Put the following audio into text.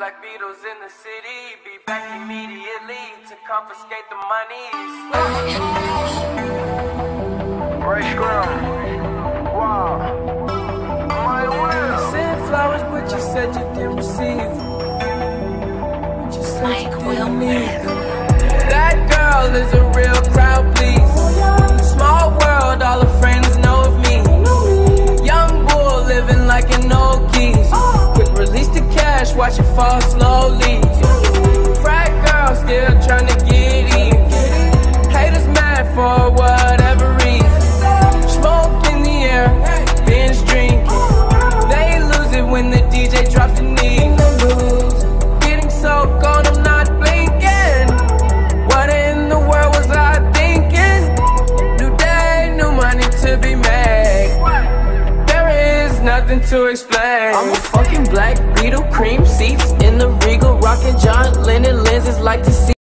Black Beatles in the city, be back immediately to confiscate the monies. Ray Scrum. Wow. My will. Sent flowers, but you said you didn't receive. But you said you didn't need them. That girl is a real crowd, please. Small world, all her friends know of me. Young bull living like an old geese. Quick release the cash, watch it fall slowly. Frat girl still trying to get in. Haters mad for whatever reason. Smoke in the air, binge drinking. They lose it when the DJ drops the knee. Getting so gone, I'm not blinking. What in the world was I thinking? New day, new money to be made. There is nothing to explain. I'm a fucking Black Beetle, cream seats in the Regal, rocking John Lennon lenses like to see.